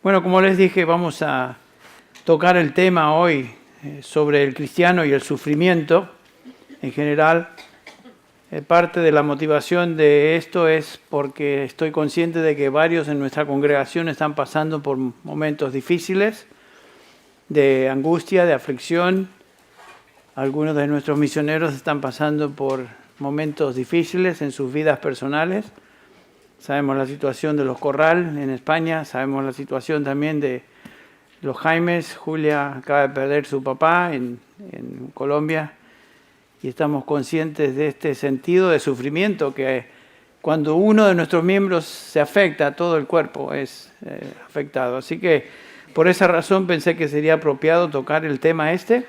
Bueno, como les dije, vamos a tocar el tema hoy sobre el cristiano y el sufrimiento en general. Parte de la motivación de esto es porque estoy consciente de que varios en nuestra congregación están pasando por momentos difíciles, de angustia, de aflicción. Algunos de nuestros misioneros están pasando por momentos difíciles en sus vidas personales. Sabemos la situación de los Corral en España, sabemos la situación también de los Jaimes. Julia acaba de perder su papá en Colombia y estamos conscientes de este sentido de sufrimiento que cuando uno de nuestros miembros se afecta, todo el cuerpo es afectado. Así que por esa razón pensé que sería apropiado tocar el tema este.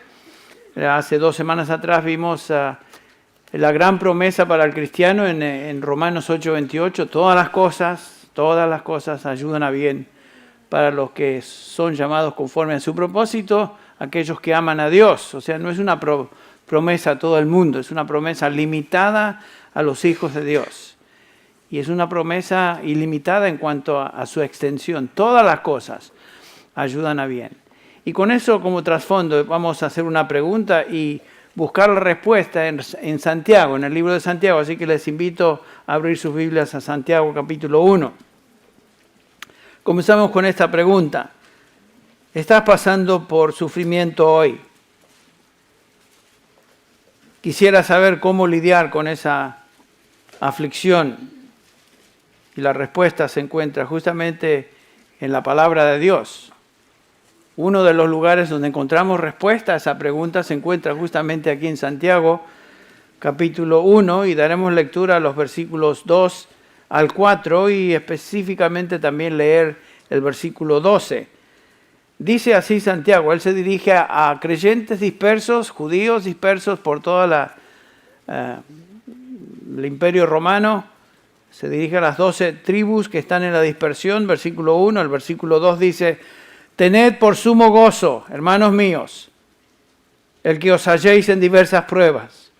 Hace 2 semanas atrás vimos la gran promesa para el cristiano en Romanos 8:28, todas las cosas ayudan a bien para los que son llamados conforme a su propósito, aquellos que aman a Dios. O sea, no es una promesa a todo el mundo, es una promesa limitada a los hijos de Dios. Y es una promesa ilimitada en cuanto a su extensión. Todas las cosas ayudan a bien. Y con eso como trasfondo vamos a hacer una pregunta y buscar la respuesta en Santiago, en el libro de Santiago. Así que les invito a abrir sus Biblias a Santiago capítulo 1. Comenzamos con esta pregunta. ¿Estás pasando por sufrimiento hoy? Quisiera saber cómo lidiar con esa aflicción. Y la respuesta se encuentra justamente en la palabra de Dios. Uno de los lugares donde encontramos respuesta a esa pregunta se encuentra justamente aquí en Santiago, capítulo 1, y daremos lectura a los versículos 2 al 4 y específicamente también leer el versículo 12. Dice así Santiago, él se dirige a creyentes dispersos, judíos dispersos por toda el imperio romano, se dirige a las 12 tribus que están en la dispersión, versículo 1, el versículo 2 dice: Tened por sumo gozo, hermanos míos, el que os halléis en diversas pruebas,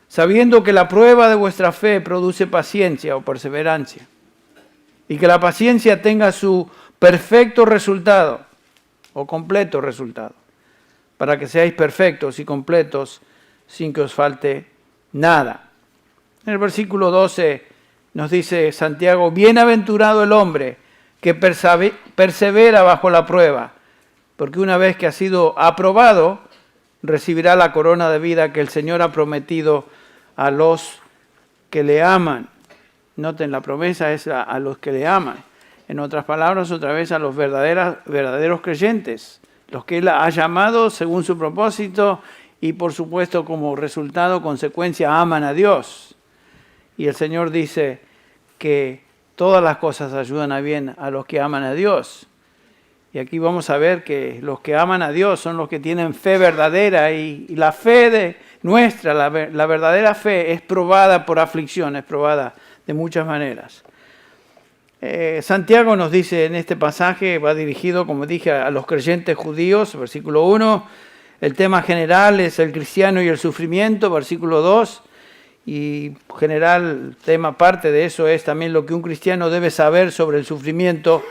sabiendo que la prueba de vuestra fe produce paciencia o perseverancia, y que la paciencia tenga su perfecto resultado o completo resultado, para que seáis perfectos y completos sin que os falte nada. En el versículo 12 nos dice Santiago: Bienaventurado el hombre que persevera bajo la prueba, porque una vez que ha sido aprobado, recibirá la corona de vida que el Señor ha prometido a los que le aman. Noten, la promesa es a los que le aman. En otras palabras, otra vez a los verdaderos creyentes, los que Él ha llamado según su propósito y por supuesto como resultado, consecuencia, aman a Dios. Y el Señor dice que todas las cosas ayudan a bien a los que aman a Dios. Y aquí vamos a ver que los que aman a Dios son los que tienen fe verdadera y la fe nuestra, la verdadera fe es probada por aflicción, es probada de muchas maneras. Santiago nos dice en este pasaje, va dirigido, como dije, a los creyentes judíos, versículo 1. El tema general es el cristiano y el sufrimiento, versículo 2. Y en general, parte de eso es también lo que un cristiano debe saber sobre el sufrimiento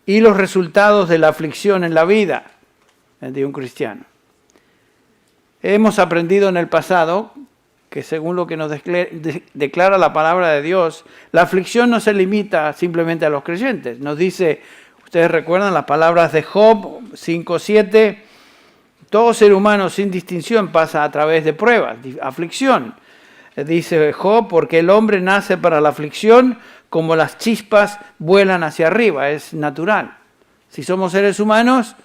y los resultados de la aflicción en la vida de un cristiano. Hemos aprendido en el pasado que según lo que nos declara la palabra de Dios, la aflicción no se limita simplemente a los creyentes. Nos dice, ustedes recuerdan las palabras de Job 5:7, todo ser humano sin distinción pasa a través de pruebas, aflicción. Dice Job, porque el hombre nace para la aflicción como las chispas vuelan hacia arriba, es natural. Si somos seres humanos,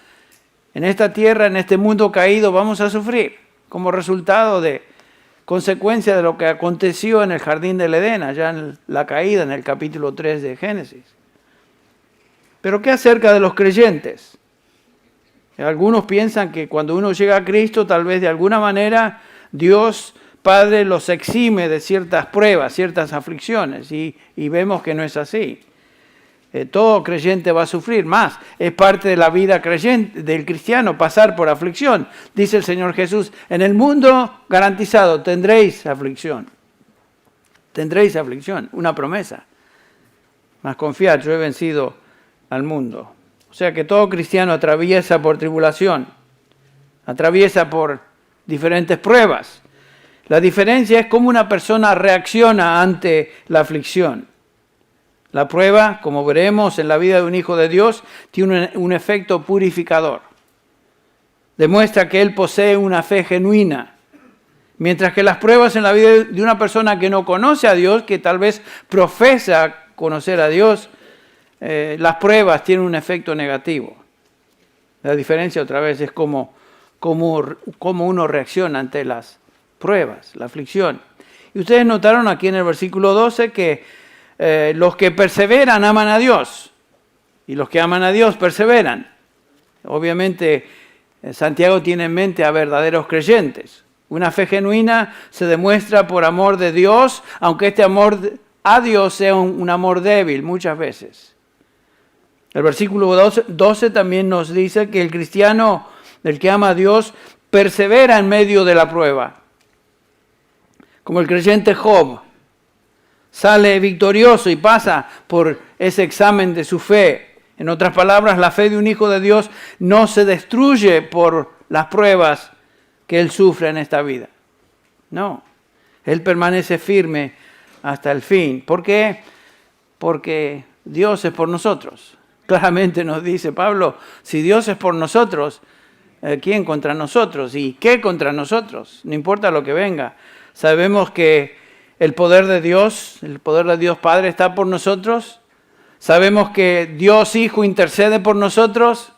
en esta tierra, en este mundo caído, vamos a sufrir como resultado de consecuencia de lo que aconteció en el jardín del Edén, allá en la caída, en el capítulo 3 de Génesis. Pero ¿qué acerca de los creyentes? Algunos piensan que cuando uno llega a Cristo, tal vez de alguna manera Dios Padre los exime de ciertas pruebas, ciertas aflicciones, y vemos que no es así. Todo creyente va a sufrir más. Es parte de la vida creyente, del cristiano, pasar por aflicción. Dice el Señor Jesús, en el mundo garantizado tendréis aflicción. Tendréis aflicción, una promesa. Mas confiad, yo he vencido al mundo. sea que todo cristiano atraviesa por tribulación, atraviesa por diferentes pruebas. La diferencia es cómo una persona reacciona ante la aflicción. La prueba, como veremos en la vida de un hijo de Dios, tiene un efecto purificador. Demuestra que él posee una fe genuina. Mientras que las pruebas en la vida de una persona que no conoce a Dios, que tal vez profesa conocer a Dios, las pruebas tienen un efecto negativo. La diferencia otra vez es cómo uno reacciona ante las pruebas, la aflicción. Y ustedes notaron aquí en el versículo 12 que los que perseveran aman a Dios y los que aman a Dios perseveran. Obviamente Santiago tiene en mente a verdaderos creyentes. Una fe genuina se demuestra por amor de Dios, aunque este amor a Dios sea un amor débil muchas veces. El versículo 12 también nos dice que el cristiano, el que ama a Dios, persevera en medio de la prueba. Como el creyente Job, sale victorioso y pasa por ese examen de su fe. En otras palabras, la fe de un hijo de Dios no se destruye por las pruebas que él sufre en esta vida. No, él permanece firme hasta el fin. ¿Por qué? Porque Dios es por nosotros. Claramente nos dice Pablo, si Dios es por nosotros, ¿quién contra nosotros? ¿Y qué contra nosotros? No importa lo que venga. Sabemos que el poder de Dios Padre está por nosotros. Sabemos que Dios Hijo intercede por nosotros.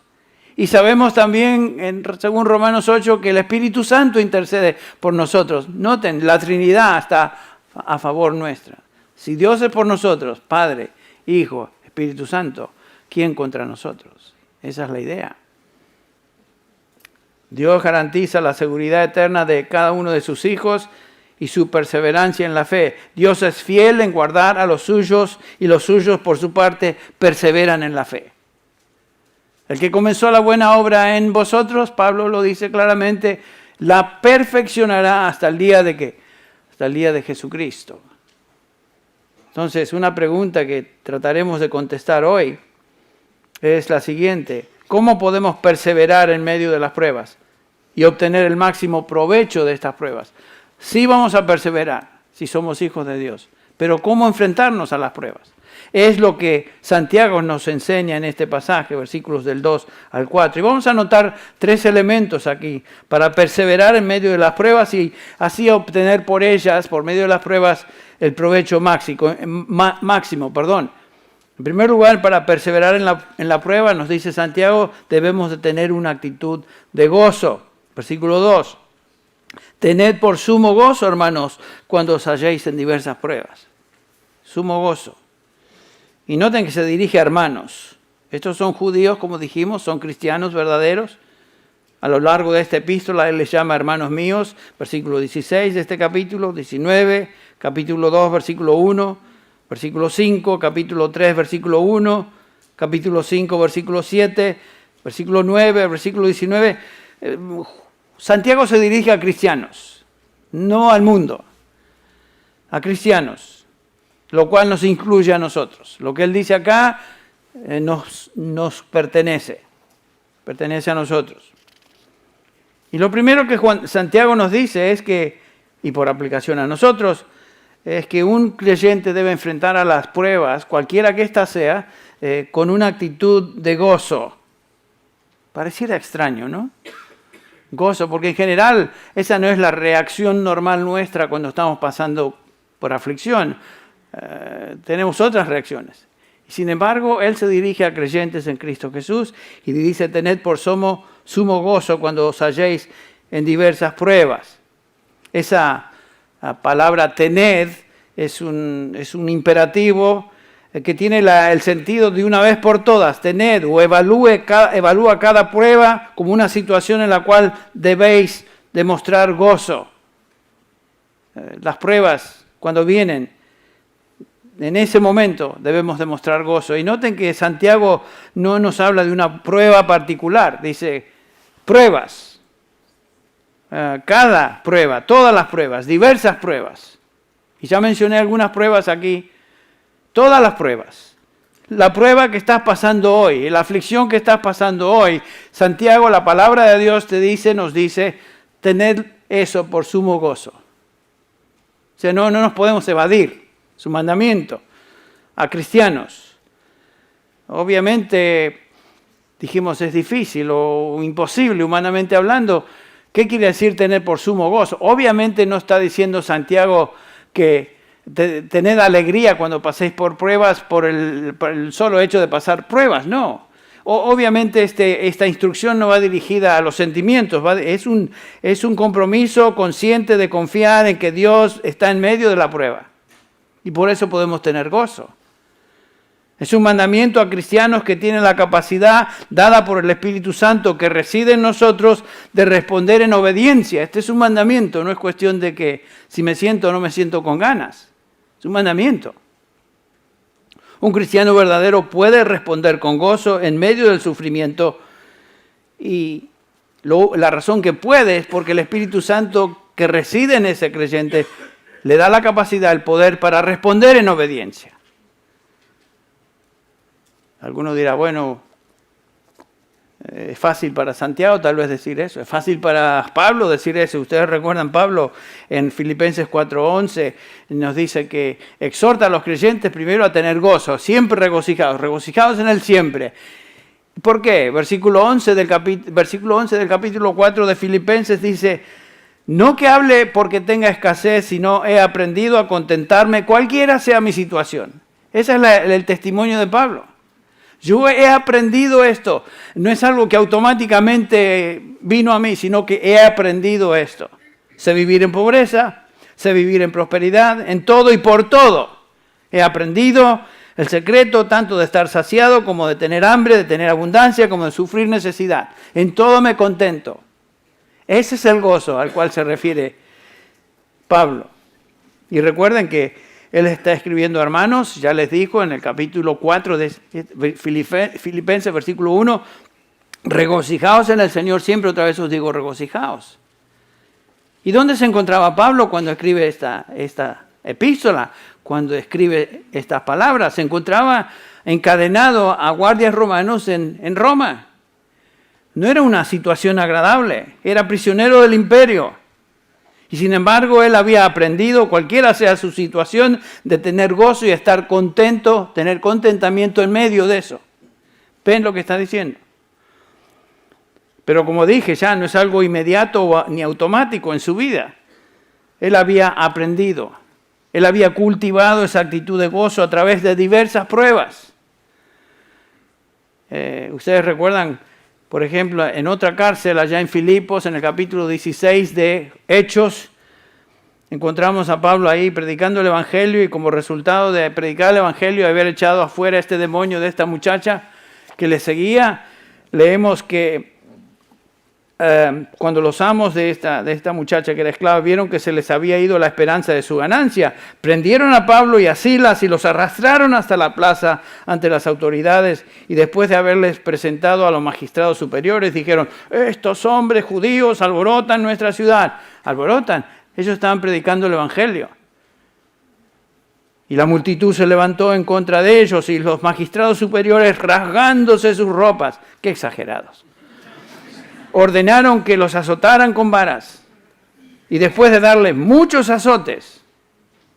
Y sabemos también, según Romanos 8, que el Espíritu Santo intercede por nosotros. Noten, la Trinidad está a favor nuestra. Si Dios es por nosotros, Padre, Hijo, Espíritu Santo, ¿quién contra nosotros? Esa es la idea. Dios garantiza la seguridad eterna de cada uno de sus hijos y su perseverancia en la fe. Dios es fiel en guardar a los suyos y los suyos, por su parte, perseveran en la fe. El que comenzó la buena obra en vosotros, Pablo lo dice claramente, la perfeccionará hasta el día de ¿qué? Hasta el día de Jesucristo. Entonces, una pregunta que trataremos de contestar hoy es la siguiente: ¿cómo podemos perseverar en medio de las pruebas y obtener el máximo provecho de estas pruebas? Sí vamos a perseverar si somos hijos de Dios, pero ¿cómo enfrentarnos a las pruebas? Es lo que Santiago nos enseña en este pasaje, versículos del 2 al 4. Y vamos a notar 3 elementos aquí para perseverar en medio de las pruebas y así obtener por medio de las pruebas, el provecho máximo. En primer lugar, para perseverar en la prueba, nos dice Santiago, debemos de tener una actitud de gozo. Versículo 2. Tened por sumo gozo, hermanos, cuando os halléis en diversas pruebas. Sumo gozo. Y noten que se dirige a hermanos. Estos son judíos, como dijimos, son cristianos verdaderos. A lo largo de esta epístola, él les llama hermanos míos, versículo 16 de este capítulo, 19, capítulo 2, versículo 1, versículo 5, capítulo 3, versículo 1, capítulo 5, versículo 7, versículo 9, versículo 19. Santiago se dirige a cristianos, no al mundo, a cristianos. Lo cual nos incluye a nosotros. Lo que él dice acá nos pertenece a nosotros. Y lo primero que Santiago nos dice es que, y por aplicación a nosotros, es que un creyente debe enfrentar a las pruebas, cualquiera que ésta sea, con una actitud de gozo. Pareciera extraño, ¿no? Gozo, porque en general esa no es la reacción normal nuestra cuando estamos pasando por aflicción. Tenemos otras reacciones. Sin embargo, él se dirige a creyentes en Cristo Jesús y dice: tened por sumo gozo cuando os halléis en diversas pruebas. Esa palabra tened es un imperativo que tiene el sentido de una vez por todas. Tened o evalúa cada prueba como una situación en la cual debéis demostrar gozo. Las pruebas, cuando vienen, en ese momento debemos demostrar gozo. Y noten que Santiago no nos habla de una prueba particular. Dice pruebas. Cada prueba, todas las pruebas, diversas pruebas. Y ya mencioné algunas pruebas aquí. Todas las pruebas. la prueba que estás pasando hoy, la aflicción que estás pasando hoy. Santiago, la palabra de Dios nos dice, tened eso por sumo gozo. O sea, no nos podemos evadir su mandamiento a cristianos. Obviamente, dijimos, es difícil o imposible humanamente hablando. ¿Qué quiere decir tener por sumo gozo? Obviamente no está diciendo Santiago que tened alegría cuando paséis por pruebas por el solo hecho de pasar pruebas, no. Obviamente esta instrucción no va dirigida a los sentimientos, es un compromiso consciente de confiar en que Dios está en medio de la prueba. Y por eso podemos tener gozo. Es un mandamiento a cristianos que tienen la capacidad dada por el Espíritu Santo que reside en nosotros de responder en obediencia. Este es un mandamiento, no es cuestión de que si me siento o no me siento con ganas. Es un mandamiento. Un cristiano verdadero puede responder con gozo en medio del sufrimiento y la razón que puede es porque el Espíritu Santo que reside en ese creyente le da la capacidad, el poder para responder en obediencia. Alguno dirá, bueno, es fácil para Santiago tal vez decir eso, es fácil para Pablo decir eso. Ustedes recuerdan, Pablo en Filipenses 4:11 nos dice que exhorta a los creyentes primero a tener gozo, siempre regocijados en él siempre. ¿Por qué? Versículo 11 del capítulo 4 de Filipenses dice, no que hable porque tenga escasez, sino he aprendido a contentarme cualquiera sea mi situación. Ese es el testimonio de Pablo. Yo he aprendido esto. No es algo que automáticamente vino a mí, sino que he aprendido esto. Sé vivir en pobreza, sé vivir en prosperidad, en todo y por todo. He aprendido el secreto tanto de estar saciado como de tener hambre, de tener abundancia, como de sufrir necesidad. En todo me contento. Ese es el gozo al cual se refiere Pablo. Y recuerden que él está escribiendo a hermanos, ya les dijo en el capítulo 4 de Filipenses, versículo 1, regocijaos en el Señor siempre, otra vez os digo, regocijaos. ¿Y dónde se encontraba Pablo cuando escribe esta epístola? Cuando escribe estas palabras, se encontraba encadenado a guardias romanos en Roma. No era una situación agradable, era prisionero del imperio. Y sin embargo, él había aprendido, cualquiera sea su situación, de tener gozo y estar contento, tener contentamiento en medio de eso. ¿Ven lo que está diciendo? Pero como dije, ya no es algo inmediato ni automático en su vida. Él había aprendido, él había cultivado esa actitud de gozo a través de diversas pruebas. Ustedes recuerdan, por ejemplo, en otra cárcel allá en Filipos, en el capítulo 16 de Hechos, encontramos a Pablo ahí predicando el Evangelio y como resultado de predicar el Evangelio y haber echado afuera este demonio de esta muchacha que le seguía, leemos que cuando los amos de esta muchacha que era esclava vieron que se les había ido la esperanza de su ganancia, prendieron a Pablo y a Silas y los arrastraron hasta la plaza ante las autoridades y después de haberles presentado a los magistrados superiores dijeron, estos hombres judíos alborotan nuestra ciudad. Alborotan, ellos estaban predicando el Evangelio. Y la multitud se levantó en contra de ellos y los magistrados superiores rasgándose sus ropas. Qué exagerados. Ordenaron que los azotaran con varas y después de darles muchos azotes,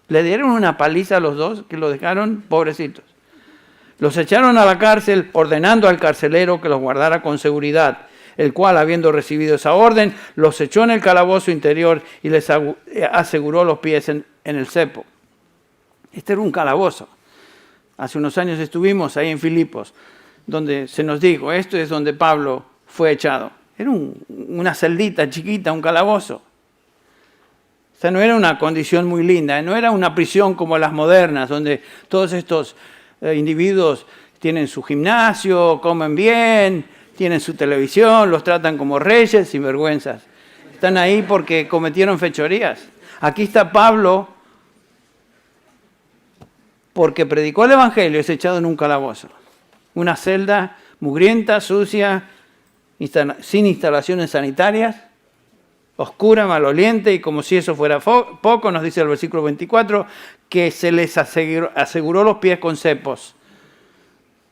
le dieron una paliza a los dos que los dejaron pobrecitos. Los echaron a la cárcel ordenando al carcelero que los guardara con seguridad, el cual, habiendo recibido esa orden, los echó en el calabozo interior y les aseguró los pies en el cepo. Este era un calabozo. Hace unos años estuvimos ahí en Filipos, donde se nos dijo, esto es donde Pablo fue echado. Era una celdita chiquita, un calabozo. O sea, no era una condición muy linda, no era una prisión como las modernas, donde todos estos individuos tienen su gimnasio, comen bien, tienen su televisión, los tratan como reyes sin vergüenzas. Están ahí porque cometieron fechorías. Aquí está Pablo porque predicó el Evangelio, es echado en un calabozo. Una celda mugrienta, sucia, sin instalaciones sanitarias, oscura, maloliente, y como si eso fuera poco, nos dice el versículo 24, que se les aseguró los pies con cepos.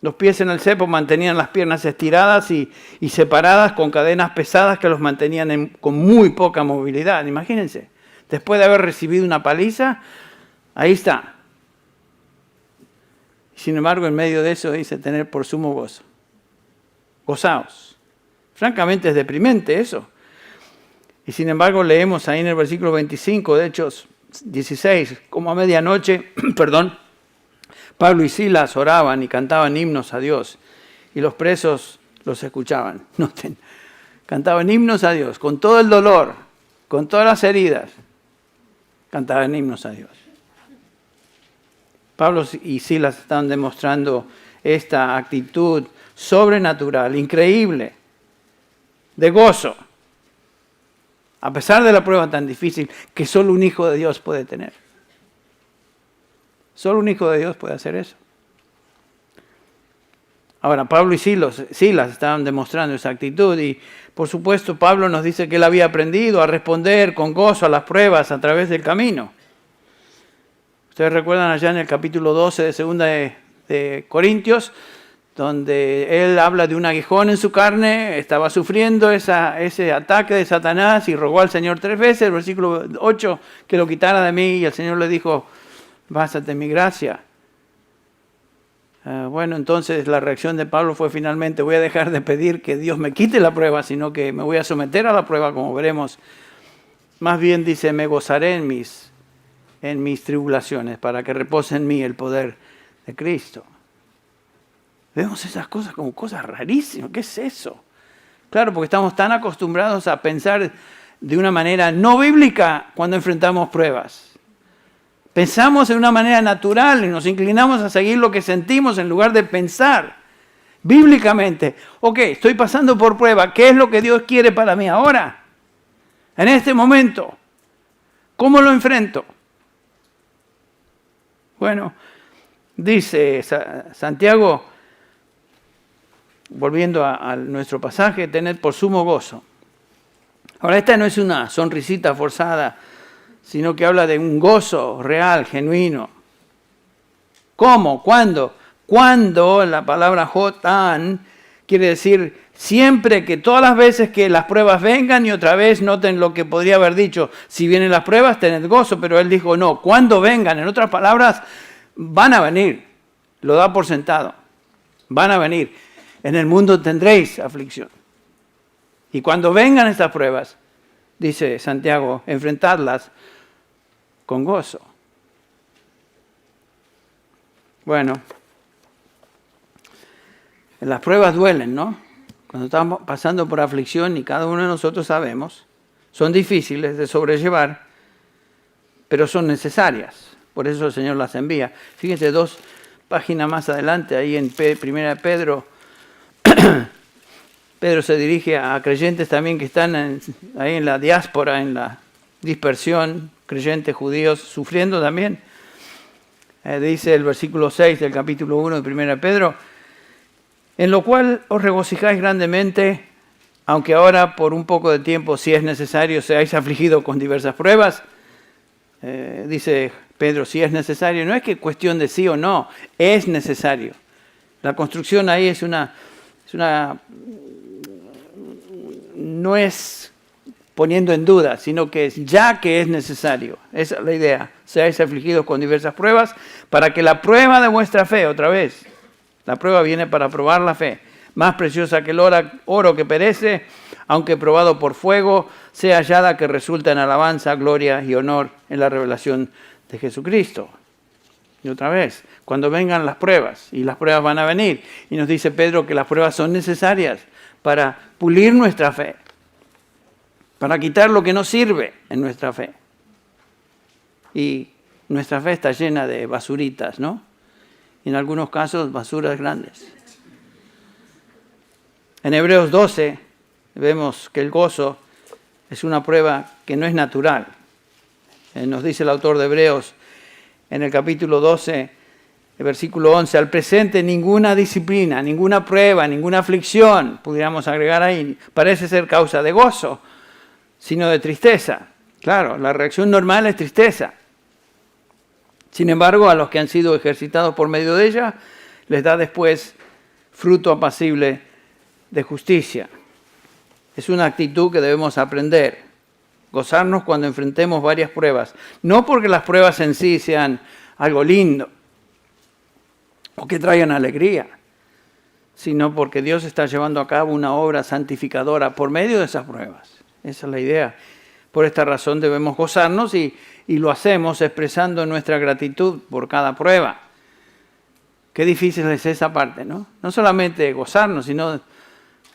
Los pies en el cepo mantenían las piernas estiradas y separadas con cadenas pesadas que los mantenían con muy poca movilidad. Imagínense, después de haber recibido una paliza, ahí está. Sin embargo, en medio de eso dice tener por sumo gozo. Gozaos. Francamente es deprimente eso. Y sin embargo leemos ahí en el versículo 25 de Hechos 16, como a medianoche, Pablo y Silas oraban y cantaban himnos a Dios y los presos los escuchaban. Noten, cantaban himnos a Dios con todo el dolor, con todas las heridas, cantaban himnos a Dios. Pablo y Silas están demostrando esta actitud sobrenatural, increíble, de gozo, a pesar de la prueba tan difícil que solo un hijo de Dios puede tener. Solo un hijo de Dios puede hacer eso. Ahora, Pablo y Silas estaban demostrando esa actitud y, por supuesto, Pablo nos dice que él había aprendido a responder con gozo a las pruebas a través del camino. Ustedes recuerdan allá en el capítulo 12 de 2 de Corintios, donde él habla de un aguijón en su carne, estaba sufriendo ese ataque de Satanás y rogó al Señor 3 veces, el versículo 8, que lo quitara de mí y el Señor le dijo, bástate en mi gracia. Bueno, entonces la reacción de Pablo fue finalmente, voy a dejar de pedir que Dios me quite la prueba, sino que me voy a someter a la prueba, como veremos. Más bien dice, me gozaré en mis tribulaciones, para que repose en mí el poder de Cristo. Vemos esas cosas como cosas rarísimas. ¿Qué es eso? Claro, porque estamos tan acostumbrados a pensar de una manera no bíblica cuando enfrentamos pruebas. Pensamos de una manera natural y nos inclinamos a seguir lo que sentimos en lugar de pensar bíblicamente. Ok, estoy pasando por prueba. ¿Qué es lo que Dios quiere para mí ahora? En este momento. ¿Cómo lo enfrento? Bueno, dice Santiago, volviendo a nuestro pasaje, tened por sumo gozo. Ahora, esta no es una sonrisita forzada, sino que habla de un gozo real, genuino. ¿Cómo? ¿Cuándo? Cuando la palabra jotan quiere decir siempre, que todas las veces que las pruebas vengan, y otra vez noten lo que podría haber dicho, si vienen las pruebas tened gozo, pero él dijo no, cuando vengan, en otras palabras, van a venir, lo da por sentado, van a venir, en el mundo tendréis aflicción. Y cuando vengan estas pruebas, dice Santiago, enfrentadlas con gozo. Bueno, las pruebas duelen, ¿no? Cuando estamos pasando por aflicción, y cada uno de nosotros sabemos, son difíciles de sobrellevar, pero son necesarias. Por eso el Señor las envía. Fíjense 2 páginas más adelante, ahí en 1 Pedro, Pedro se dirige a creyentes también que están ahí en la diáspora, en la dispersión, creyentes judíos sufriendo también. Dice el versículo 6 del capítulo 1 de 1 Pedro, en lo cual os regocijáis grandemente, aunque ahora por un poco de tiempo, si es necesario, seáis afligidos con diversas pruebas. Dice Pedro, si es necesario, no es que cuestión de sí o no, es necesario. La construcción ahí no es poniendo en duda, sino que es ya que es necesario. Esa es la idea. Seáis afligidos con diversas pruebas, para que la prueba de vuestra fe, otra vez, la prueba viene para probar la fe, más preciosa que el oro que perece, aunque probado por fuego, sea hallada que resulta en alabanza, gloria y honor en la revelación de Jesucristo. Y otra vez, cuando vengan las pruebas, y las pruebas van a venir, y nos dice Pedro que las pruebas son necesarias para pulir nuestra fe, para quitar lo que no sirve en nuestra fe. Y nuestra fe está llena de basuritas, ¿no? Y en algunos casos, basuras grandes. En Hebreos 12 vemos que el gozo es una prueba que no es natural. Nos dice el autor de Hebreos en el capítulo 12, el versículo 11, al presente ninguna disciplina, ninguna prueba, ninguna aflicción, pudiéramos agregar ahí, parece ser causa de gozo, sino de tristeza. Claro, la reacción normal es tristeza. Sin embargo, a los que han sido ejercitados por medio de ella, les da después fruto apacible de justicia. Es una actitud que debemos aprender. Gozarnos cuando enfrentemos varias pruebas. No porque las pruebas en sí sean algo lindo o que traigan alegría, sino porque Dios está llevando a cabo una obra santificadora por medio de esas pruebas. Esa es la idea. Por esta razón debemos gozarnos y lo hacemos expresando nuestra gratitud por cada prueba. Qué difícil es esa parte, ¿no? No solamente gozarnos, sino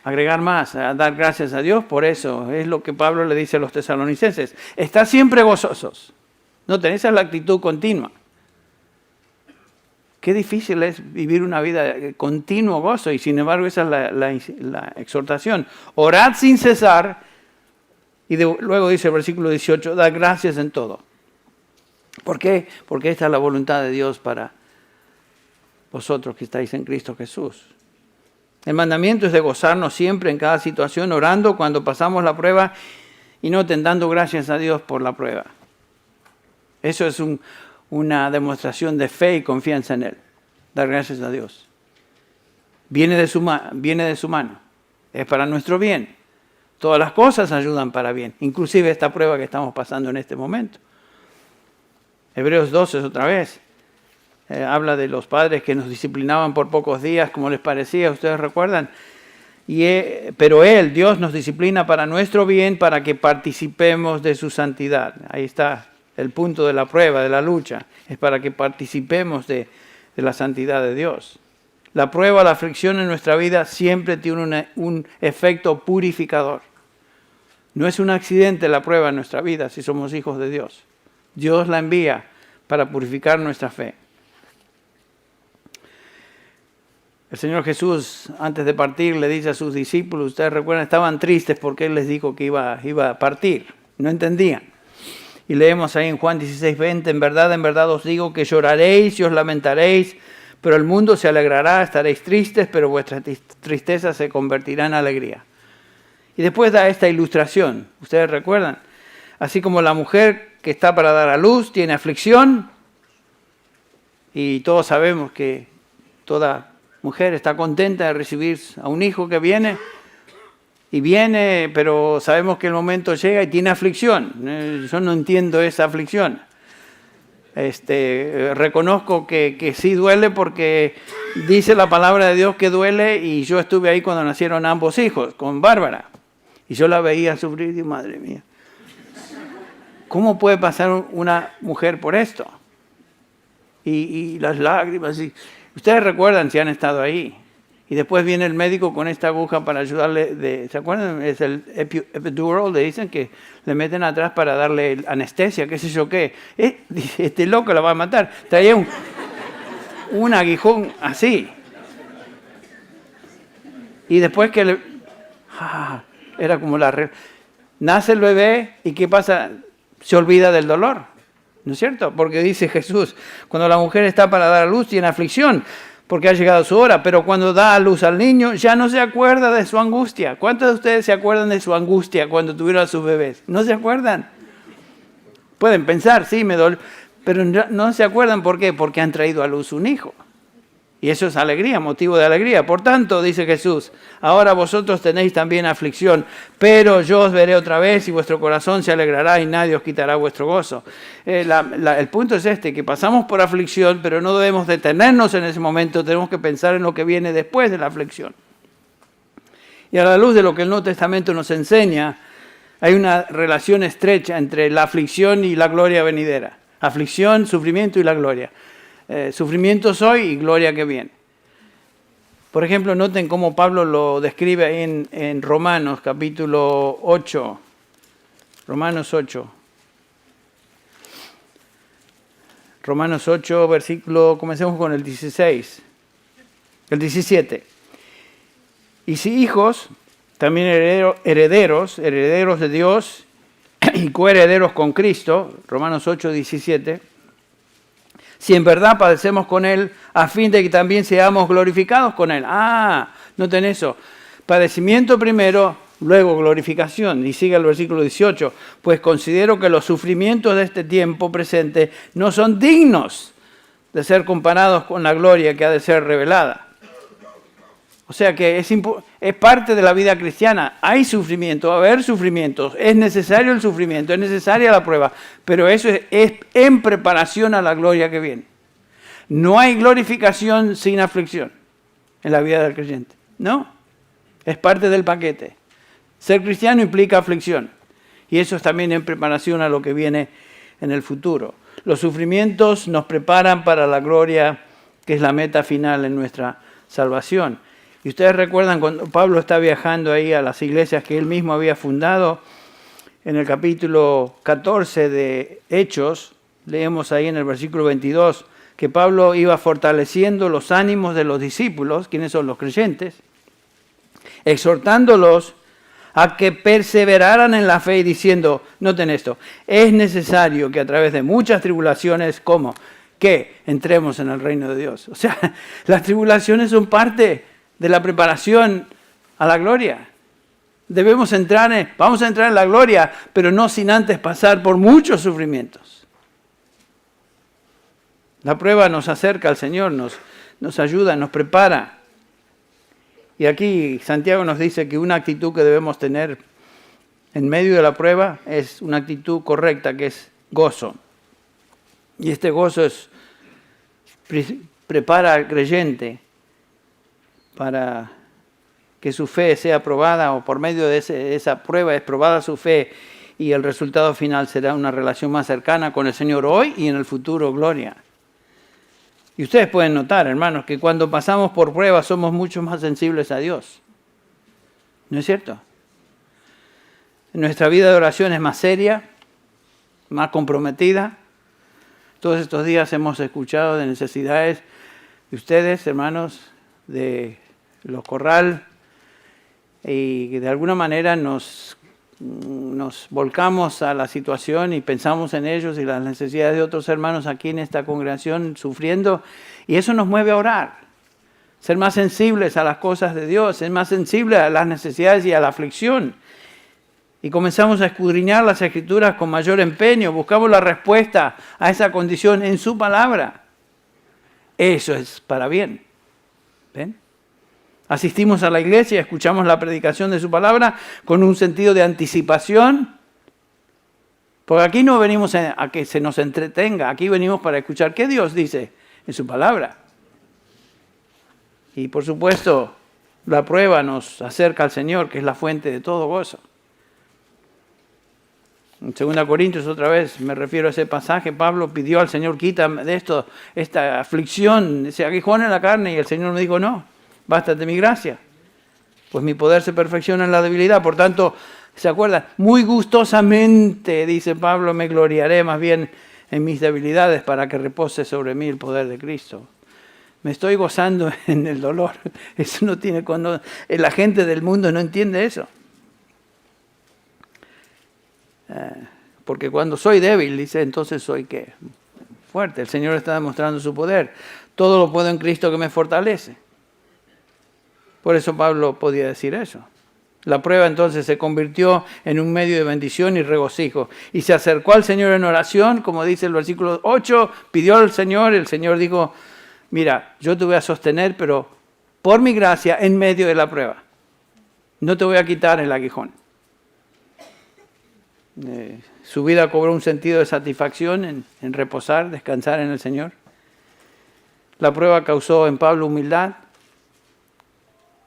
agregar más, a dar gracias a Dios por eso. Es lo que Pablo le dice a los tesalonicenses. Estad siempre gozosos. Noten, esa es la actitud continua. Qué difícil es vivir una vida de continuo gozo y sin embargo esa es la exhortación. Orad sin cesar y luego dice el versículo 18, dad gracias en todo. ¿Por qué? Porque esta es la voluntad de Dios para vosotros que estáis en Cristo Jesús. El mandamiento es de gozarnos siempre en cada situación, orando cuando pasamos la prueba y no dando gracias a Dios por la prueba. Eso es una demostración de fe y confianza en Él. Dar gracias a Dios. Viene de su mano. Es para nuestro bien. Todas las cosas ayudan para bien. Inclusive esta prueba que estamos pasando en este momento. Hebreos 12 otra vez. Habla de los padres que nos disciplinaban por pocos días, como les parecía, ustedes recuerdan. Pero Dios nos disciplina para nuestro bien, para que participemos de su santidad. Ahí está el punto de la prueba, de la lucha. Es para que participemos de la santidad de Dios. La prueba, la aflicción en nuestra vida siempre tiene un efecto purificador. No es un accidente la prueba en nuestra vida si somos hijos de Dios. Dios la envía para purificar nuestra fe. El Señor Jesús, antes de partir, le dice a sus discípulos, ustedes recuerdan, estaban tristes porque Él les dijo que iba a partir. No entendían. Y leemos ahí en Juan 16:20, en verdad os digo que lloraréis y os lamentaréis, pero el mundo se alegrará, estaréis tristes, pero vuestra tristeza se convertirá en alegría. Y después da esta ilustración, ustedes recuerdan, así como la mujer que está para dar a luz tiene aflicción, y todos sabemos que toda mujer está contenta de recibir a un hijo que viene, pero sabemos que el momento llega y tiene aflicción. Yo no entiendo esa aflicción. Reconozco que sí duele porque dice la palabra de Dios que duele y yo estuve ahí cuando nacieron ambos hijos, con Bárbara. Y yo la veía sufrir y digo, madre mía, ¿cómo puede pasar una mujer por esto? Y las lágrimas. Ustedes recuerdan si han estado ahí. Y después viene el médico con esta aguja para ayudarle. ¿Se acuerdan? Es el epidural, le dicen que le meten atrás para darle anestesia, qué sé yo qué. Este loco la va a matar. Traía un aguijón así. Y después que era como nace el bebé y ¿qué pasa? Se olvida del dolor. ¿No es cierto? Porque dice Jesús, cuando la mujer está para dar a luz tiene aflicción, porque ha llegado su hora, pero cuando da a luz al niño ya no se acuerda de su angustia. ¿Cuántos de ustedes se acuerdan de su angustia cuando tuvieron a sus bebés? ¿No se acuerdan? Pueden pensar, sí, me duele, pero no se acuerdan. ¿Por qué? Porque han traído a luz un hijo. Y eso es alegría, motivo de alegría. Por tanto, dice Jesús, ahora vosotros tenéis también aflicción, pero yo os veré otra vez y vuestro corazón se alegrará y nadie os quitará vuestro gozo. El punto es que pasamos por aflicción, pero no debemos detenernos en ese momento, tenemos que pensar en lo que viene después de la aflicción. Y a la luz de lo que el Nuevo Testamento nos enseña, hay una relación estrecha entre la aflicción y la gloria venidera. Aflicción, sufrimiento y la gloria. Sufrimientos hoy y gloria que viene. Por ejemplo, noten cómo Pablo lo describe en Romanos capítulo 8. Romanos 8. Romanos 8, versículo, comencemos con el 16. El 17. Y si hijos, también herederos de Dios y coherederos con Cristo, Romanos 8, 17. Si en verdad padecemos con Él, a fin de que también seamos glorificados con Él. Noten eso. Padecimiento primero, luego glorificación. Y sigue el versículo 18. Pues considero que los sufrimientos de este tiempo presente no son dignos de ser comparados con la gloria que ha de ser revelada. O sea que es parte de la vida cristiana. Hay sufrimiento, va a haber sufrimientos. Es necesario el sufrimiento, es necesaria la prueba. Pero eso es en preparación a la gloria que viene. No hay glorificación sin aflicción en la vida del creyente. No, es parte del paquete. Ser cristiano implica aflicción. Y eso es también en preparación a lo que viene en el futuro. Los sufrimientos nos preparan para la gloria, que es la meta final en nuestra salvación. Y ustedes recuerdan cuando Pablo está viajando ahí a las iglesias que él mismo había fundado, en el capítulo 14 de Hechos, leemos ahí en el versículo 22, que Pablo iba fortaleciendo los ánimos de los discípulos, quienes son los creyentes, exhortándolos a que perseveraran en la fe y diciendo, noten esto, es necesario que a través de muchas tribulaciones, ¿cómo? Que entremos en el reino de Dios. O sea, las tribulaciones son parte de la preparación a la gloria. Vamos a entrar en la gloria, pero no sin antes pasar por muchos sufrimientos. La prueba nos acerca al Señor, nos ayuda, nos prepara. Y aquí Santiago nos dice que una actitud que debemos tener en medio de la prueba es una actitud correcta, que es gozo. Y este gozo prepara al creyente para que su fe sea probada, o por medio de esa prueba es probada su fe, y el resultado final será una relación más cercana con el Señor hoy y en el futuro gloria. Y ustedes pueden notar, hermanos, que cuando pasamos por pruebas somos mucho más sensibles a Dios. ¿No es cierto? Nuestra vida de oración es más seria, más comprometida. Todos estos días hemos escuchado de necesidades de ustedes, hermanos, de los Corral, y que de alguna manera nos volcamos a la situación y pensamos en ellos y las necesidades de otros hermanos aquí en esta congregación sufriendo, y eso nos mueve a orar, ser más sensibles a las cosas de Dios, ser más sensibles a las necesidades y a la aflicción. Y comenzamos a escudriñar las Escrituras con mayor empeño, buscamos la respuesta a esa condición en su palabra. Eso es para bien. ¿Ven? Asistimos a la iglesia, escuchamos la predicación de su palabra con un sentido de anticipación. Porque aquí no venimos a que se nos entretenga, aquí venimos para escuchar qué Dios dice en su palabra. Y por supuesto, la prueba nos acerca al Señor, que es la fuente de todo gozo. En 2 Corintios, otra vez, me refiero a ese pasaje, Pablo pidió al Señor, quítame de esto, esta aflicción, ese aguijón en la carne, y el Señor me dijo, no, bástate mi gracia, pues mi poder se perfecciona en la debilidad. Por tanto, ¿se acuerdan? Muy gustosamente, dice Pablo, me gloriaré más bien en mis debilidades para que repose sobre mí el poder de Cristo. Me estoy gozando en el dolor. Eso no tiene... La gente del mundo no entiende eso. Porque cuando soy débil, dice, entonces soy ¿qué? Fuerte. El Señor está demostrando su poder. Todo lo puedo en Cristo que me fortalece. Por eso Pablo podía decir eso. La prueba entonces se convirtió en un medio de bendición y regocijo. Y se acercó al Señor en oración, como dice el versículo 8, pidió al Señor, el Señor dijo, mira, yo te voy a sostener, pero por mi gracia en medio de la prueba. No te voy a quitar el aguijón. Su vida cobró un sentido de satisfacción en reposar, descansar en el Señor. La prueba causó en Pablo humildad,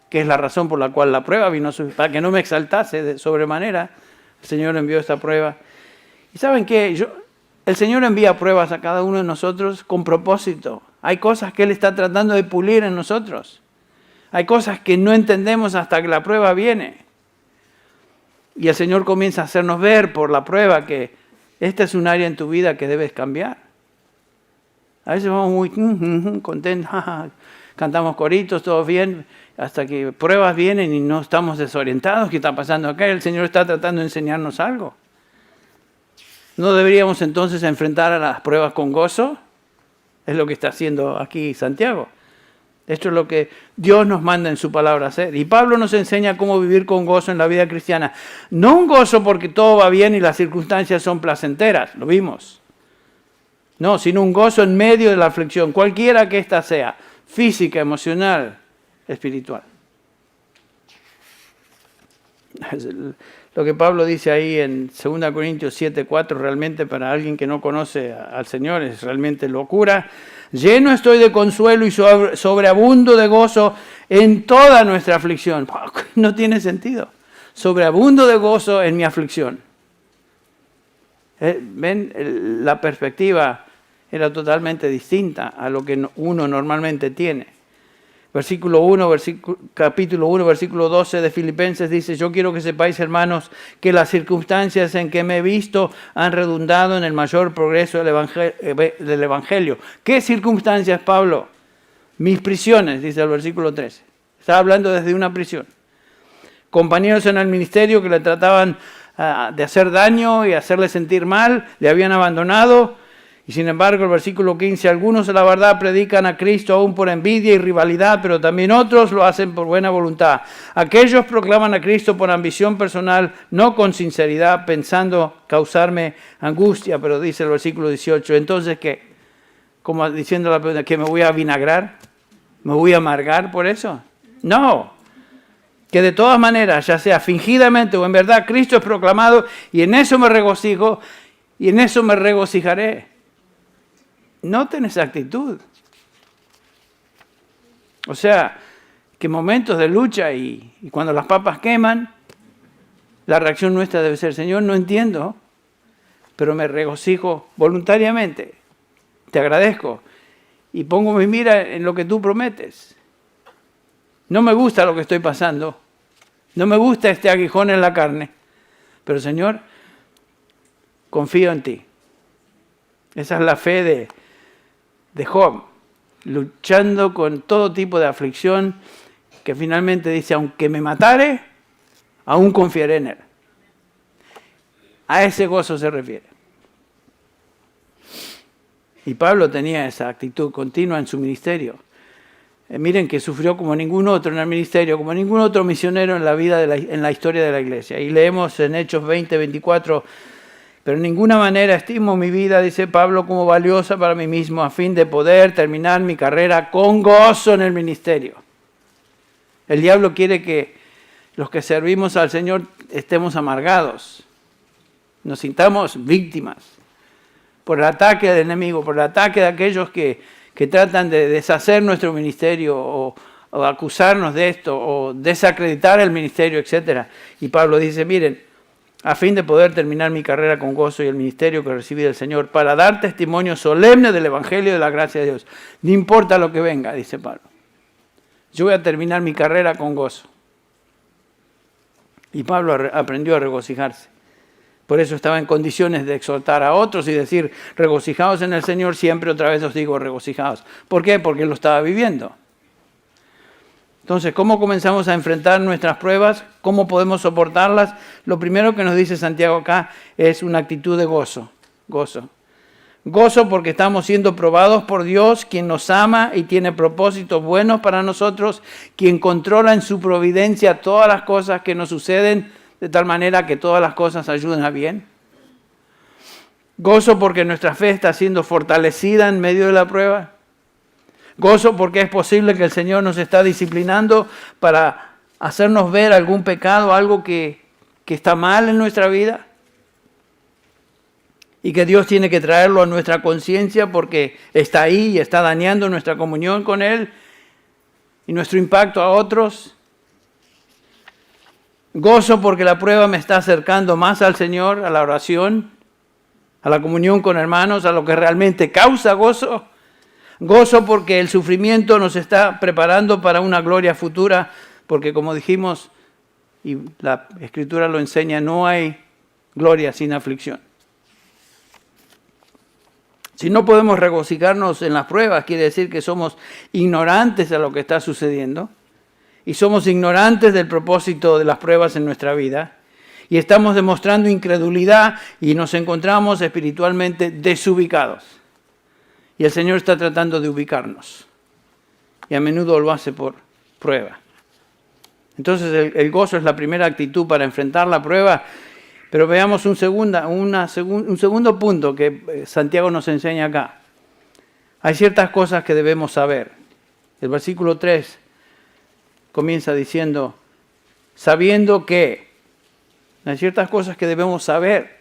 que es la razón por la cual la prueba vino, para que no me exaltase de sobremanera. El Señor envió esta prueba. ¿Y saben qué? El Señor envía pruebas a cada uno de nosotros con propósito. Hay cosas que Él está tratando de pulir en nosotros. Hay cosas que no entendemos hasta que la prueba viene. Y el Señor comienza a hacernos ver por la prueba que esta es un área en tu vida que debes cambiar. A veces vamos muy contentos, cantamos coritos, todo bien, hasta que pruebas vienen y no estamos desorientados. ¿Qué está pasando acá? El Señor está tratando de enseñarnos algo. ¿No deberíamos entonces enfrentar a las pruebas con gozo? Es lo que está haciendo aquí Santiago. Esto es lo que Dios nos manda en su palabra hacer. Y Pablo nos enseña cómo vivir con gozo en la vida cristiana. No un gozo porque todo va bien y las circunstancias son placenteras, lo vimos. No, sino un gozo en medio de la aflicción, cualquiera que ésta sea, física, emocional, espiritual. Lo que Pablo dice ahí en 2 Corintios 7:4, realmente para alguien que no conoce al Señor es realmente locura. Lleno estoy de consuelo y sobreabundo de gozo en toda nuestra aflicción. No tiene sentido. Sobreabundo de gozo en mi aflicción. ¿Ven? La perspectiva era totalmente distinta a lo que uno normalmente tiene. Capítulo 1, versículo 12 de Filipenses dice: yo quiero que sepáis, hermanos, que las circunstancias en que me he visto han redundado en el mayor progreso del Evangelio. ¿Qué circunstancias, Pablo? Mis prisiones, dice el versículo 13. Está hablando desde una prisión. Compañeros en el ministerio que le trataban de hacer daño y hacerle sentir mal, le habían abandonado. Y sin embargo, el versículo 15, algunos a la verdad predican a Cristo aún por envidia y rivalidad, pero también otros lo hacen por buena voluntad. Aquellos proclaman a Cristo por ambición personal, no con sinceridad, pensando causarme angustia, pero dice el versículo 18, entonces ¿qué? Como diciendo la pregunta, ¿que me voy a vinagrar? ¿Me voy a amargar por eso? No. Que de todas maneras, ya sea fingidamente o en verdad, Cristo es proclamado y en eso me regocijo y en eso me regocijaré. Noten esa actitud. O sea, que momentos de lucha y cuando las papas queman, la reacción nuestra debe ser: Señor, no entiendo, pero me regocijo voluntariamente. Te agradezco y pongo mi mira en lo que tú prometes. No me gusta lo que estoy pasando. No me gusta este aguijón en la carne. Pero, Señor, confío en ti. Esa es la fe de Job, luchando con todo tipo de aflicción, que finalmente dice: aunque me matare, aún confiaré en él. A ese gozo se refiere. Y Pablo tenía esa actitud continua en su ministerio. Miren que sufrió como ningún otro en el ministerio, como ningún otro misionero en la vida en la historia de la iglesia. Y leemos en Hechos 20:24, pero en ninguna manera estimo mi vida, dice Pablo, como valiosa para mí mismo, a fin de poder terminar mi carrera con gozo en el ministerio. El diablo quiere que los que servimos al Señor estemos amargados, nos sintamos víctimas por el ataque del enemigo, por el ataque de aquellos que tratan de deshacer nuestro ministerio o acusarnos de esto o desacreditar el ministerio, etc. Y Pablo dice: miren, a fin de poder terminar mi carrera con gozo y el ministerio que recibí del Señor, para dar testimonio solemne del Evangelio y de la gracia de Dios. No importa lo que venga, dice Pablo. Yo voy a terminar mi carrera con gozo. Y Pablo aprendió a regocijarse. Por eso estaba en condiciones de exhortar a otros y decir: regocijaos en el Señor siempre, otra vez os digo, regocijaos. ¿Por qué? Porque él lo estaba viviendo. Entonces, ¿cómo comenzamos a enfrentar nuestras pruebas? ¿Cómo podemos soportarlas? Lo primero que nos dice Santiago acá es una actitud de gozo. Gozo. Gozo porque estamos siendo probados por Dios, quien nos ama y tiene propósitos buenos para nosotros, quien controla en su providencia todas las cosas que nos suceden, de tal manera que todas las cosas ayuden a bien. Gozo porque nuestra fe está siendo fortalecida en medio de la prueba. Gozo porque es posible que el Señor nos está disciplinando para hacernos ver algún pecado, algo que está mal en nuestra vida. Y que Dios tiene que traerlo a nuestra conciencia porque está ahí y está dañando nuestra comunión con Él y nuestro impacto a otros. Gozo porque la prueba me está acercando más al Señor, a la oración, a la comunión con hermanos, a lo que realmente causa gozo. Gozo porque el sufrimiento nos está preparando para una gloria futura, porque como dijimos, y la Escritura lo enseña, no hay gloria sin aflicción. Si no podemos regocijarnos en las pruebas, quiere decir que somos ignorantes de lo que está sucediendo y somos ignorantes del propósito de las pruebas en nuestra vida y estamos demostrando incredulidad y nos encontramos espiritualmente desubicados. Y el Señor está tratando de ubicarnos y a menudo lo hace por prueba. Entonces el gozo es la primera actitud para enfrentar la prueba. Pero veamos un segundo punto que Santiago nos enseña acá. Hay ciertas cosas que debemos saber. El versículo 3 comienza diciendo, sabiendo que Hay ciertas cosas que debemos saber.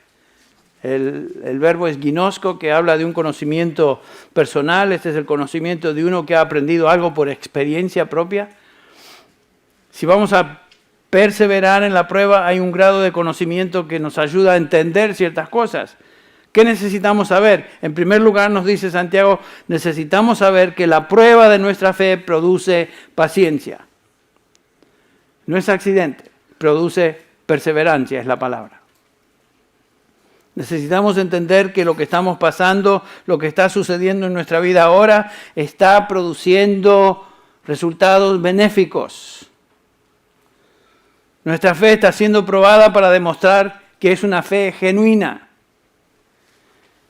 El verbo es ginosco, que habla de un conocimiento personal. Este es el conocimiento de uno que ha aprendido algo por experiencia propia. Si vamos a perseverar en la prueba, hay un grado de conocimiento que nos ayuda a entender ciertas cosas. ¿Qué necesitamos saber? En primer lugar, nos dice Santiago, necesitamos saber que la prueba de nuestra fe produce paciencia. No es accidente, produce perseverancia, es la palabra. Necesitamos entender que lo que estamos pasando, lo que está sucediendo en nuestra vida ahora, está produciendo resultados benéficos. Nuestra fe está siendo probada para demostrar que es una fe genuina.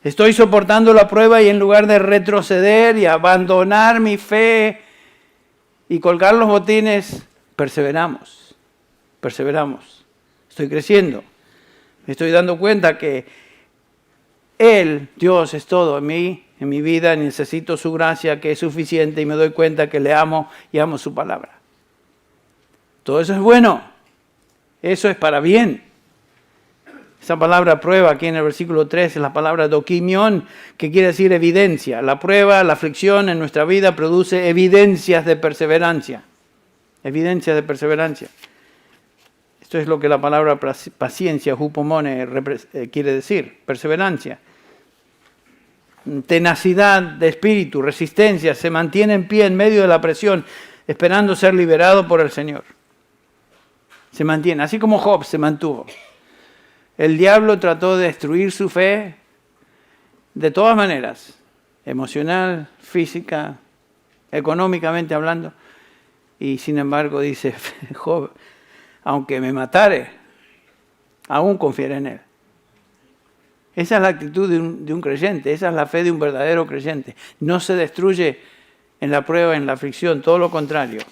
Estoy soportando la prueba y en lugar de retroceder y abandonar mi fe y colgar los botines, perseveramos. Estoy creciendo. Me estoy dando cuenta que Él, Dios, es todo en mí, en mi vida. Necesito su gracia, que es suficiente, y me doy cuenta que le amo y amo su palabra. Todo eso es bueno. Eso es para bien. Esa palabra prueba aquí en el versículo 3 es la palabra dokimion, que quiere decir evidencia. La prueba, la aflicción en nuestra vida produce evidencias de perseverancia. Evidencias de perseverancia. Esto es lo que la palabra paciencia, hupomone, quiere decir, perseverancia. Tenacidad de espíritu, resistencia, se mantiene en pie en medio de la presión, esperando ser liberado por el Señor. Se mantiene, así como Job se mantuvo. El diablo trató de destruir su fe de todas maneras, emocional, física, económicamente hablando, y sin embargo dice Job, aunque me matare, aún confiaré en Él. Esa es la actitud de un creyente, esa es la fe de un verdadero creyente. No se destruye en la prueba, en la aflicción, todo lo contrario.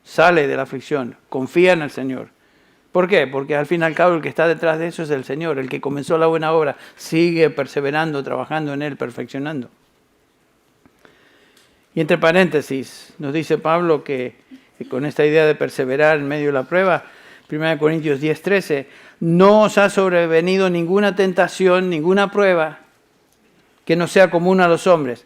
Sale de la aflicción, confía en el Señor. ¿Por qué? Porque al fin y al cabo el que está detrás de eso es el Señor. El que comenzó la buena obra sigue perseverando, trabajando en Él, perfeccionando. Y entre paréntesis, nos dice Pablo que con esta idea de perseverar en medio de la prueba, 1 Corintios 10:13, no os ha sobrevenido ninguna tentación, ninguna prueba que no sea común a los hombres.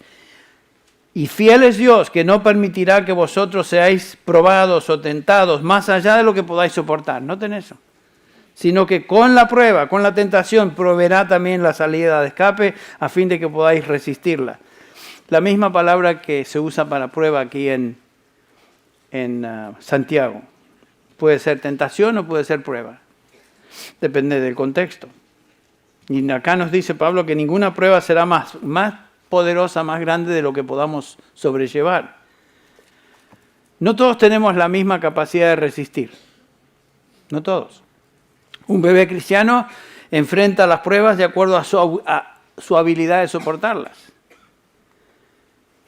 Y fiel es Dios, que no permitirá que vosotros seáis probados o tentados más allá de lo que podáis soportar. Noten eso. Sino que con la prueba, con la tentación, proveerá también la salida de escape a fin de que podáis resistirla. La misma palabra que se usa para prueba aquí en Santiago. Puede ser tentación o puede ser prueba. Depende del contexto. Y acá nos dice Pablo que ninguna prueba será más poderosa, más grande de lo que podamos sobrellevar. No todos tenemos la misma capacidad de resistir. No todos. Un bebé cristiano enfrenta las pruebas de acuerdo a su habilidad de soportarlas.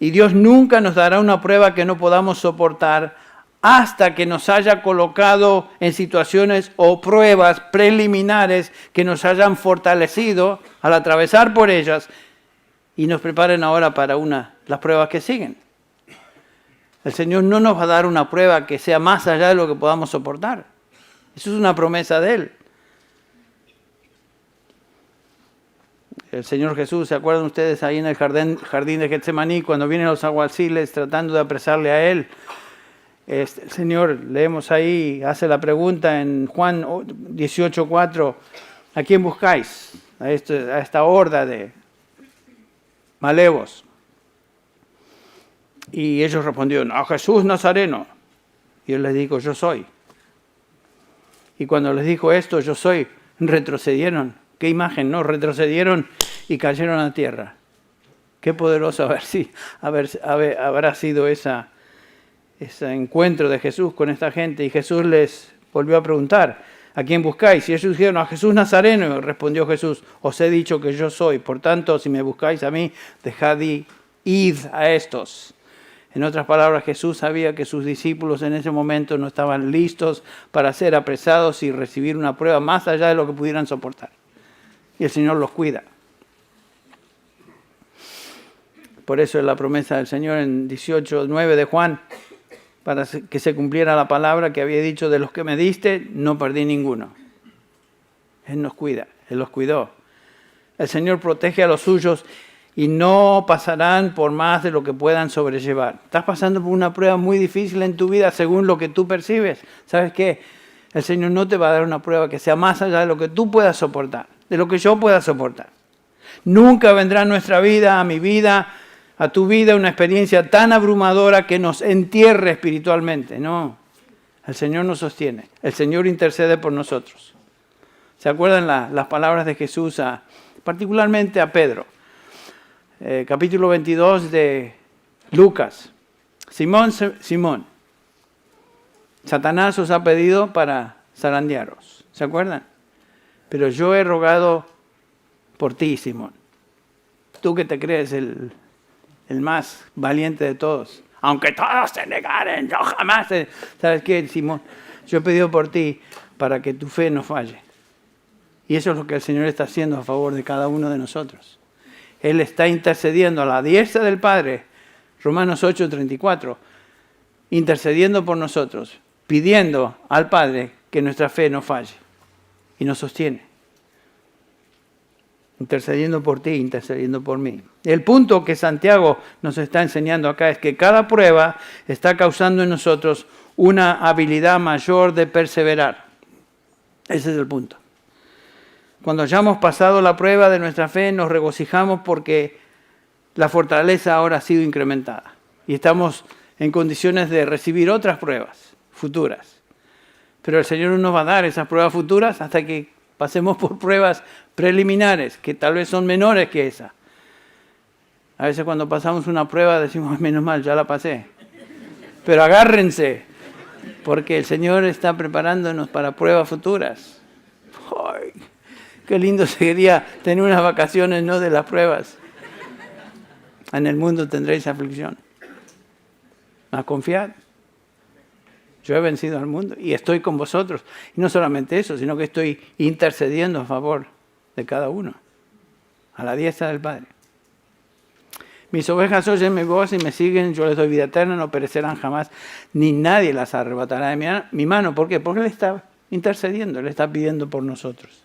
Y Dios nunca nos dará una prueba que no podamos soportar hasta que nos haya colocado en situaciones o pruebas preliminares que nos hayan fortalecido al atravesar por ellas y nos preparen ahora para las pruebas que siguen. El Señor no nos va a dar una prueba que sea más allá de lo que podamos soportar. Eso es una promesa de Él. El Señor Jesús, ¿se acuerdan ustedes ahí en el jardín de Getsemaní cuando vienen los alguaciles tratando de apresarle a Él? El Señor, leemos ahí, hace la pregunta en Juan 18:4, ¿a quién buscáis? A esta horda de malevos. Y ellos respondieron, a Jesús Nazareno. Y Él les dijo, yo soy. Y cuando les dijo esto, yo soy, retrocedieron. Qué imagen, ¿no? Retrocedieron y cayeron a tierra. Qué poderoso habrá sido ese encuentro de Jesús con esta gente. Y Jesús les volvió a preguntar, ¿a quién buscáis? Y ellos dijeron, a Jesús Nazareno. Y respondió Jesús, os he dicho que yo soy. Por tanto, si me buscáis a mí, dejad y id a estos. En otras palabras, Jesús sabía que sus discípulos en ese momento no estaban listos para ser apresados y recibir una prueba más allá de lo que pudieran soportar. Y el Señor los cuida. Por eso es la promesa del Señor en 18:9 de Juan, para que se cumpliera la palabra que había dicho, de los que me diste, no perdí ninguno. Él nos cuida, Él los cuidó. El Señor protege a los suyos y no pasarán por más de lo que puedan sobrellevar. Estás pasando por una prueba muy difícil en tu vida según lo que tú percibes. ¿Sabes qué? El Señor no te va a dar una prueba que sea más allá de lo que tú puedas soportar, de lo que yo pueda soportar. Nunca vendrá a nuestra vida, a mi vida, a tu vida, una experiencia tan abrumadora que nos entierre espiritualmente. No, el Señor nos sostiene, el Señor intercede por nosotros. ¿Se acuerdan las palabras de Jesús, particularmente a Pedro? Capítulo 22 de Lucas. Simón, Simón, Satanás os ha pedido para zarandearos. ¿Se acuerdan? Pero yo he rogado por ti, Simón. Tú que te crees el más valiente de todos. Aunque todos te negaren, yo jamás. ¿Sabes qué, Simón? Yo he pedido por ti para que tu fe no falle. Y eso es lo que el Señor está haciendo a favor de cada uno de nosotros. Él está intercediendo a la diestra del Padre, Romanos 8:34, intercediendo por nosotros, pidiendo al Padre que nuestra fe no falle. Y nos sostiene. Intercediendo por ti, intercediendo por mí. El punto que Santiago nos está enseñando acá es que cada prueba está causando en nosotros una habilidad mayor de perseverar. Ese es el punto. Cuando ya hemos pasado la prueba de nuestra fe, nos regocijamos porque la fortaleza ahora ha sido incrementada. Y estamos en condiciones de recibir otras pruebas futuras. Pero el Señor no nos va a dar esas pruebas futuras hasta que pasemos por pruebas preliminares, que tal vez son menores que esa. A veces cuando pasamos una prueba decimos, menos mal, ya la pasé. Pero agárrense, porque el Señor está preparándonos para pruebas futuras. ¡Ay! Qué lindo sería tener unas vacaciones, no de las pruebas. En el mundo tendréis aflicción. Mas confiad. Yo he vencido al mundo y estoy con vosotros. Y no solamente eso, sino que estoy intercediendo a favor de cada uno. A la diestra del Padre. Mis ovejas oyen mi voz y me siguen, yo les doy vida eterna, no perecerán jamás, ni nadie las arrebatará de mi mano. ¿Por qué? Porque Él está intercediendo, Él está pidiendo por nosotros.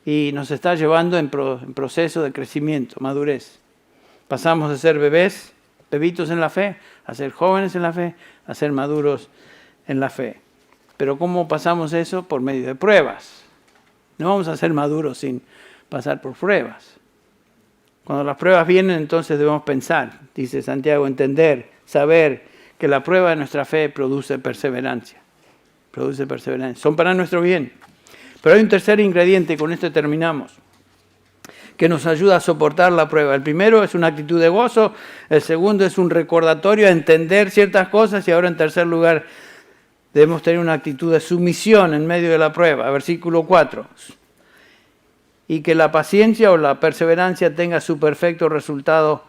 Y nos está llevando en proceso de crecimiento, madurez. Pasamos de ser bebitos en la fe, a ser jóvenes en la fe, a ser maduros en la fe. Pero ¿cómo pasamos eso? Por medio de pruebas. No vamos a ser maduros sin pasar por pruebas. Cuando las pruebas vienen, entonces debemos pensar, dice Santiago, entender, saber que la prueba de nuestra fe produce perseverancia. Produce perseverancia. Son para nuestro bien. Pero hay un tercer ingrediente, y con esto terminamos, que nos ayuda a soportar la prueba. El primero es una actitud de gozo, el segundo es un recordatorio a entender ciertas cosas y ahora en tercer lugar debemos tener una actitud de sumisión en medio de la prueba. Versículo 4. Y que la paciencia o la perseverancia tenga su perfecto resultado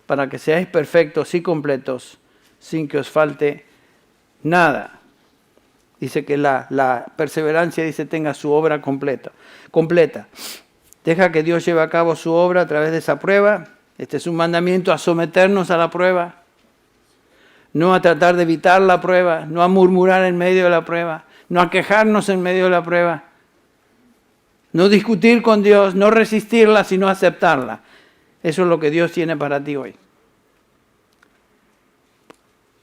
para que seáis perfectos y completos sin que os falte nada. Dice que la perseverancia, tenga su obra completa. Deja que Dios lleve a cabo su obra a través de esa prueba. Este es un mandamiento a someternos a la prueba. No a tratar de evitar la prueba. No a murmurar en medio de la prueba. No a quejarnos en medio de la prueba. No discutir con Dios. No resistirla, sino aceptarla. Eso es lo que Dios tiene para ti hoy.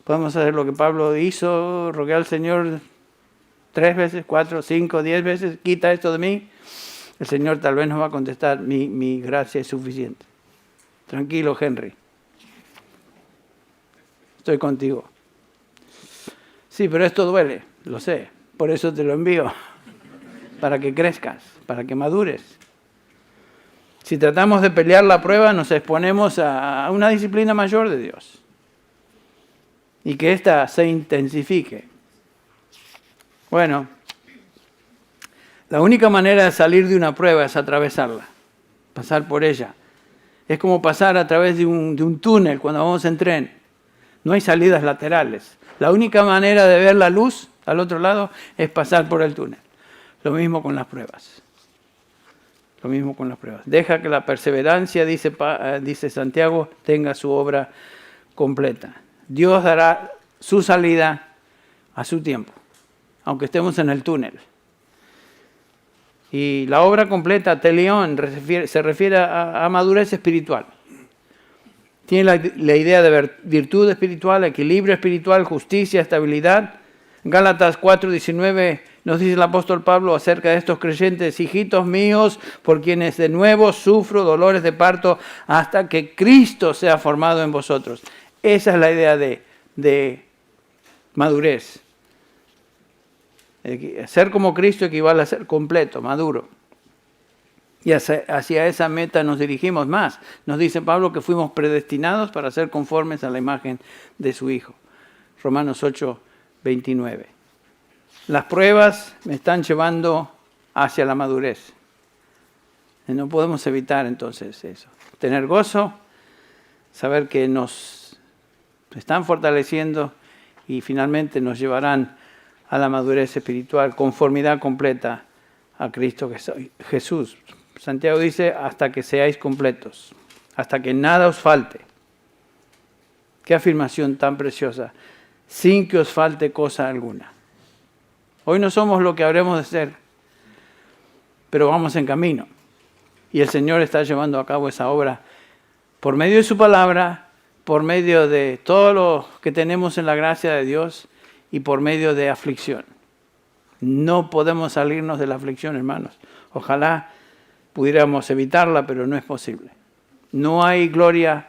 Podemos hacer lo que Pablo hizo. Rogué al Señor 3 veces, 4, 5, 10 veces. Quita esto de mí. El Señor tal vez nos va a contestar, mi gracia es suficiente. Tranquilo, Henry. Estoy contigo. Sí, pero esto duele, lo sé. Por eso te lo envío. Para que crezcas, para que madures. Si tratamos de pelear la prueba, nos exponemos a una disciplina mayor de Dios. Y que ésta se intensifique. Bueno, la única manera de salir de una prueba es atravesarla, pasar por ella. Es como pasar a través de un túnel cuando vamos en tren. No hay salidas laterales. La única manera de ver la luz al otro lado es pasar por el túnel. Lo mismo con las pruebas. Lo mismo con las pruebas. Deja que la perseverancia, dice Santiago, tenga su obra completa. Dios dará su salida a su tiempo, aunque estemos en el túnel. Y la obra completa, telión, se refiere a madurez espiritual. Tiene la idea de virtud espiritual, equilibrio espiritual, justicia, estabilidad. Gálatas 4:19 nos dice el apóstol Pablo acerca de estos creyentes: hijitos míos, por quienes de nuevo sufro dolores de parto hasta que Cristo sea formado en vosotros. Esa es la idea de madurez. Ser como Cristo equivale a ser completo, maduro. Y hacia esa meta nos dirigimos más. Nos dice Pablo que fuimos predestinados para ser conformes a la imagen de su Hijo. Romanos 8:29. Las pruebas me están llevando hacia la madurez. No podemos evitar entonces eso. Tener gozo, saber que nos están fortaleciendo y finalmente nos llevarán a la madurez espiritual, conformidad completa a Cristo Jesús. Santiago dice, hasta que seáis completos, hasta que nada os falte. Qué afirmación tan preciosa, sin que os falte cosa alguna. Hoy no somos lo que habremos de ser, pero vamos en camino. Y el Señor está llevando a cabo esa obra por medio de su palabra, por medio de todo lo que tenemos en la gracia de Dios y por medio de aflicción. No podemos salirnos de la aflicción, hermanos. Ojalá pudiéramos evitarla, pero no es posible. No hay gloria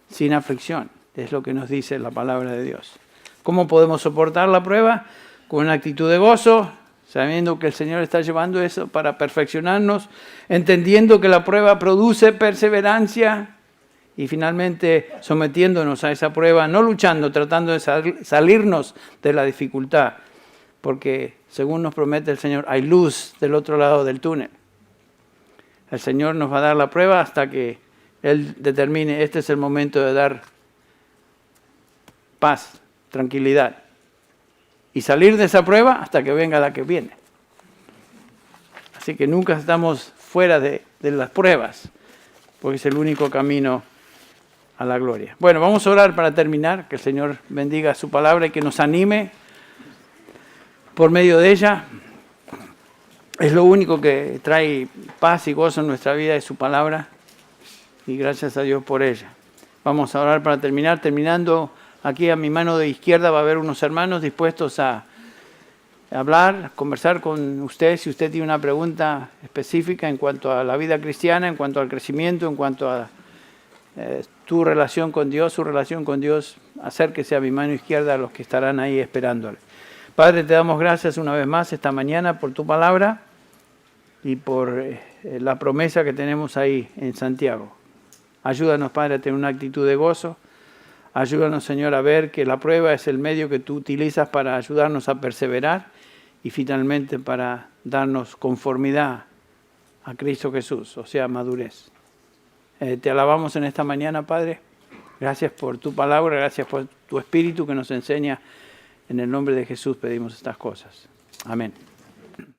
sin aflicción, es lo que nos dice la palabra de Dios. ¿Cómo podemos soportar la prueba? Con una actitud de gozo, sabiendo que el Señor está llevando eso para perfeccionarnos, entendiendo que la prueba produce perseverancia y finalmente sometiéndonos a esa prueba, no luchando, tratando de salirnos de la dificultad, porque según nos promete el Señor, hay luz del otro lado del túnel. El Señor nos va a dar la prueba hasta que Él determine, este es el momento de dar paz, tranquilidad. Y salir de esa prueba hasta que venga la que viene. Así que nunca estamos fuera de las pruebas, porque es el único camino a la gloria. Bueno, vamos a orar para terminar, que el Señor bendiga su palabra y que nos anime por medio de ella. Es lo único que trae paz y gozo en nuestra vida, es su palabra, y gracias a Dios por ella. Vamos a orar para terminar. Terminando, aquí a mi mano de izquierda va a haber unos hermanos dispuestos a hablar, conversar con usted si usted tiene una pregunta específica en cuanto a la vida cristiana, en cuanto al crecimiento, en cuanto a tu relación con Dios, su relación con Dios. Acérquese a mi mano izquierda a los que estarán ahí esperándole. Padre, te damos gracias una vez más esta mañana por tu palabra y por la promesa que tenemos ahí en Santiago. Ayúdanos, Padre, a tener una actitud de gozo. Ayúdanos, Señor, a ver que la prueba es el medio que tú utilizas para ayudarnos a perseverar y finalmente para darnos conformidad a Cristo Jesús, o sea, madurez. Te alabamos en esta mañana, Padre. Gracias por tu palabra, gracias por tu Espíritu que nos enseña. En el nombre de Jesús pedimos estas cosas. Amén.